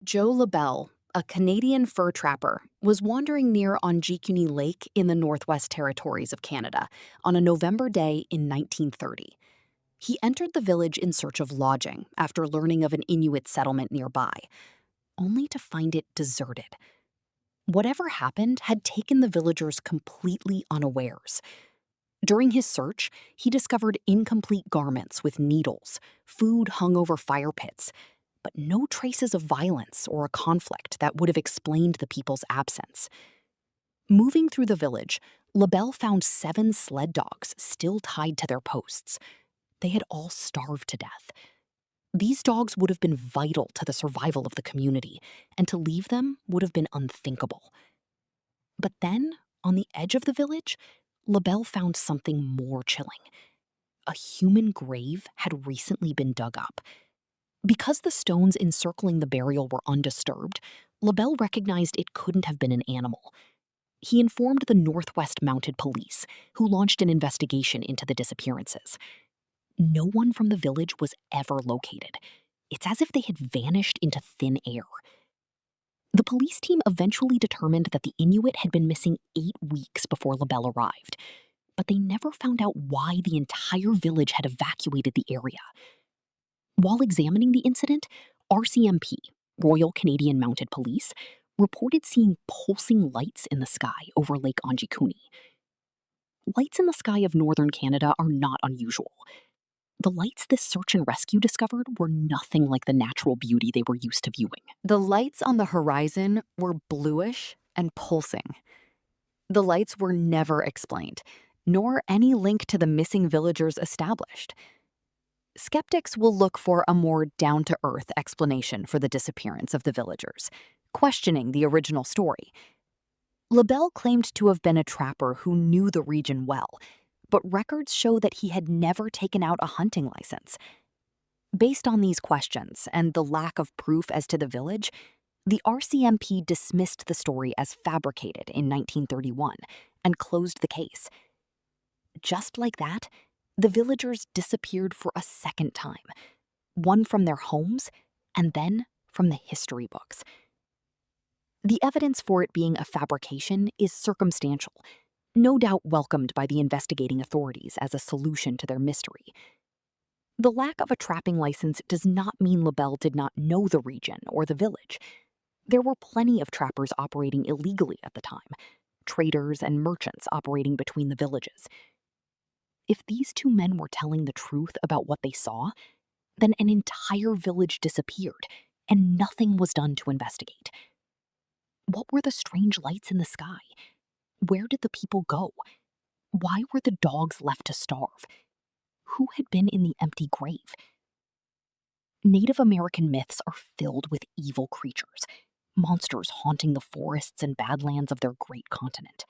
Joe LaBelle, a Canadian fur trapper, was wandering near Onjikuni Lake in the Northwest Territories of Canada on a November day in 1930. He entered the village in search of lodging after learning of an Inuit settlement nearby, only to find it deserted. Whatever happened had taken the villagers completely unawares. During his search, he discovered incomplete garments with needles, food hung over fire pits, but no traces of violence or a conflict that would have explained the people's absence. Moving through the village, LaBelle found 7 sled dogs still tied to their posts. They had all starved to death. These dogs would have been vital to the survival of the community, and to leave them would have been unthinkable. But then, on the edge of the village, LaBelle found something more chilling. A human grave had recently been dug up. Because the stones encircling the burial were undisturbed, LaBelle recognized it couldn't have been an animal. He informed the Northwest Mounted Police, who launched an investigation into the disappearances. No one from the village was ever located. It's as if they had vanished into thin air. The police team eventually determined that the Inuit had been missing 8 weeks before LaBelle arrived, but they never found out why the entire village had evacuated the area. While examining the incident, RCMP, Royal Canadian Mounted Police, reported seeing pulsing lights in the sky over Lake Onjikuni. Lights in the sky of northern Canada are not unusual. The lights this search and rescue discovered were nothing like the natural beauty they were used to viewing. The lights on the horizon were bluish and pulsing. The lights were never explained, nor any link to the missing villagers established. Skeptics will look for a more down-to-earth explanation for the disappearance of the villagers, questioning the original story. LaBelle claimed to have been a trapper who knew the region well, but records show that he had never taken out a hunting license. Based on these questions and the lack of proof as to the village, the RCMP dismissed the story as fabricated in 1931 and closed the case. Just like that, the villagers disappeared for a second time, one from their homes and then from the history books. The evidence for it being a fabrication is circumstantial, no doubt welcomed by the investigating authorities as a solution to their mystery. The lack of a trapping license does not mean LaBelle did not know the region or the village. There were plenty of trappers operating illegally at the time, traders and merchants operating between the villages. If these 2 men were telling the truth about what they saw, then an entire village disappeared, and nothing was done to investigate. What were the strange lights in the sky? Where did the people go? Why were the dogs left to starve? Who had been in the empty grave? Native American myths are filled with evil creatures, monsters haunting the forests and badlands of their great continent.